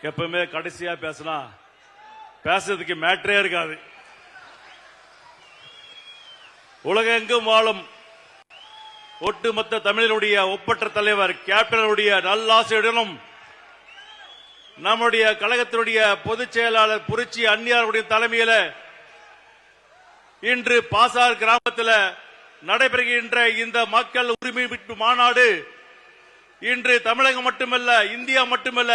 எப்பவுமே கடைசியா பேசினா பேசுறதுக்கு மேட்டரே இருக்காது. உலகெங்கும் வாழும் ஒட்டுமொத்த தமிழனுடைய ஒப்பற்ற தலைவர் கேப்டனுடைய நல்லாசையுடனும் நம்முடைய கழகத்தினுடைய பொதுச் செயலாளர் புரட்சி அன்னியாருடைய தலைமையில இன்று பாசார் கிராமத்தில் நடைபெறுகின்ற இந்த மக்கள் உரிமை மீட்பு மாநாடு இன்று தமிழகம் மட்டுமல்ல, இந்தியா மட்டுமல்ல,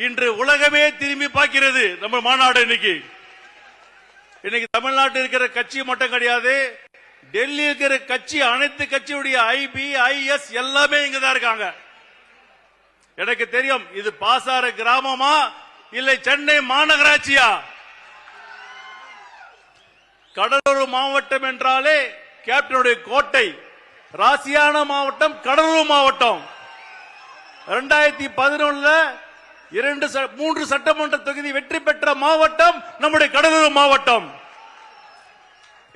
இன்று உலகமே திரும்பி பார்க்கிறது. நம்ம மாநாடு இன்னைக்கு தமிழ்நாட்டில் இருக்கிற கட்சி மட்டும் கிடையாது, டெல்லி இருக்கிற கட்சி, அனைத்து கட்சியுடைய ஐபி ஐஎஸ் எல்லாமே இங்கதான் இருக்காங்க. எனக்கு தெரியும் இது பாசார கிராமமா இல்லை சென்னை மாநகராட்சியா? கடலூர் மாவட்டம் என்றாலே கேப்டனுடைய கோட்டை. ராசியான மாவட்டம் கடலூர் மாவட்டம். 2011 3 சட்டமன்ற தொகுதி வெற்றி பெற்ற மாவட்டம் நம்முடைய கடலூர் மாவட்டம்.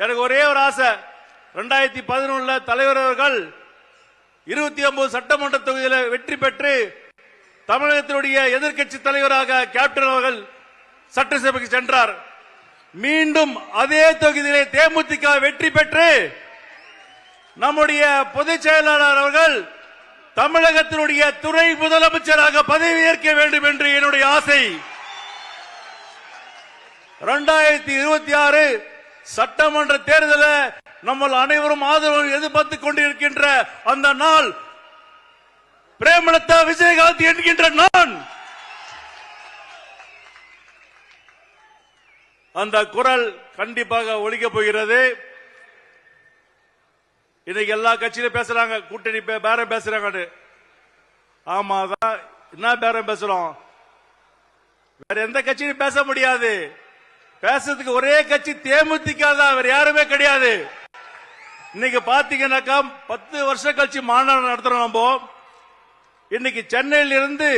எனக்கு ஒரே ஒரு ஆசை, 2011 தலைவர் அவர்கள் 29 சட்டமன்ற தொகுதியில் வெற்றி பெற்று தமிழகத்தினுடைய எதிர்க்கட்சி தலைவராக கேப்டன் அவர்கள் சட்டசபைக்கு சென்றார். மீண்டும் அதே தொகுதியிலே தேமுதிக வெற்றி பெற்று நம்முடைய பொதுச் செயலாளர் அவர்கள் தமிழகத்தினுடைய துணை முதலமைச்சராக பதவியேற்க வேண்டும் என்று என்னுடைய ஆசை. 2026 சட்டமன்ற தேர்தலில் நம்ம அனைவரும் ஆதரவு எதிர்பார்த்துக் கொண்டிருக்கின்ற அந்த நாள் பிரேமலதா விஜயகாந்த் என்கின்ற நான் அந்த குரல் கண்டிப்பாக ஒலிக்கப் போகிறது. இன்னைக்கு எல்லா கட்சியிலும் பேசுறாங்க, கூட்டணி பேரம் பேசுறாங்க. ஆமாதான், என்ன பேரம் பேசுறோம்? வேற எந்த கட்சியும் பேச முடியாது. பேசுறதுக்கு ஒரே கட்சி தேமுதிக தான், வேற யாருமே கிடையாது. இன்னைக்கு பாத்தீங்கன்னாக்கா 10 வருஷம் கழிச்சு மாநாடு நடத்துறோம். நம்ம இன்னைக்கு சென்னையில் இருந்து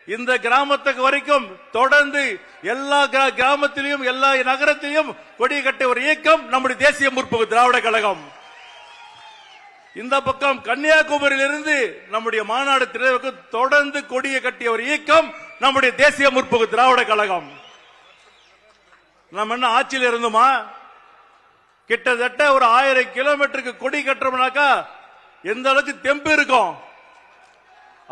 இந்த கிராமத்துக்கு வரைக்கும் தொடர்ந்து எல்லா கிராமத்திலையும் எல்லா நகரத்திலையும் கொடி கட்ட ஒரு இயக்கம் நம்முடைய தேசிய முற்போக்கு திராவிட கழகம். இந்த பக்கம் கன்னியாகுமரியிலிருந்து நம்முடைய மாநாடு திரைக்கு தொடர்ந்து கொடியை கட்டிய ஒரு இயக்கம் நம்முடைய தேசிய முற்போக்கு திராவிட கழகம். நம்ம என்ன ஆட்சியில் இருந்தோமா? கிட்டத்தட்ட ஒரு 1000 கிலோமீட்டருக்கு கொடி கட்டுறோம்னாக்கா எந்த அளவுக்கு தெம்பு இருக்கும்.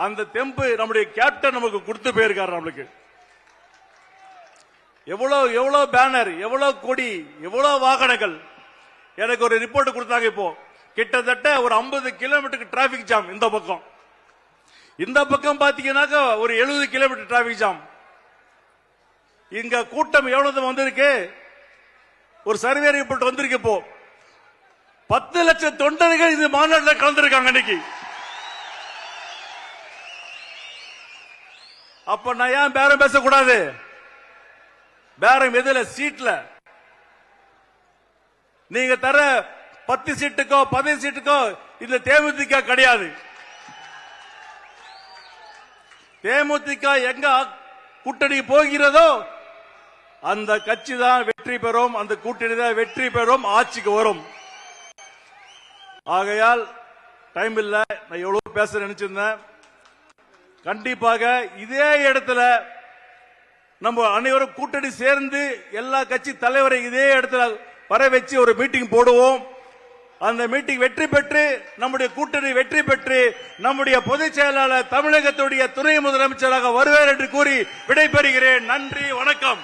அந்த தெம்பு நம்முடைய கேப்டன் நமக்கு கொடுத்து போயிருக்காரு. நம்மளுக்கு எவ்வளவு பேனர், எவ்வளவு கொடி, எவ்வளவு வாகனங்கள். எனக்கு ஒரு ரிப்போர்ட் கொடுத்தாங்க. இப்போ கிட்டத்தட்ட ஒரு 50 கிலோமீட்டருக்கு டிராபிக் ஜாம். இந்த பக்கம் பாத்தீங்கன்னாக்கா ஒரு 70 கிலோமீட்டர் டிராபிக் ஜாம். இங்க கூட்டம் எவ்வளவு வந்திருக்கு? ஒரு சர்வே ரிப்போர்ட் வந்திருக்கு. இப்போ 10 லட்சம் தொண்டர்கள் இந்த மாநாட்டில் கலந்துருக்காங்க இன்னைக்கு. அப்ப நான் ஏன் பேரம் பேசக்கூடாது? பேரம் எதுல? சீட்ல. நீங்க தர 10 சீட்டுக்கோ 15 சீட்டுக்கோ இந்த தேமுதிக கிடையாது. தேமுதிக எங்க கூட்டணி போகிறதோ அந்த கட்சி தான் வெற்றி பெறும், அந்த கூட்டணி தான் வெற்றி பெறும், ஆட்சிக்கு வரும். ஆகையால் டைம் இல்ல, நான் எவ்வளவு பேச நினைச்சிருந்தேன். கண்டிப்பாக இதே இடத்துல நம்ம அனைவரும் கூட்டணி சேர்ந்து எல்லா கட்சி தலைவரை இதே இடத்துல வர வச்சு ஒரு மீட்டிங் போடுவோம். அந்த மீட்டிங் வெற்றி பெற்று நம்முடைய கூட்டணி வெற்றி பெற்று நம்முடைய பொதுச் செயலாளர் தமிழகத்துடைய துணை முதலமைச்சராக வருவார் என்று கூறி விடைபெறுகிறேன். நன்றி, வணக்கம்.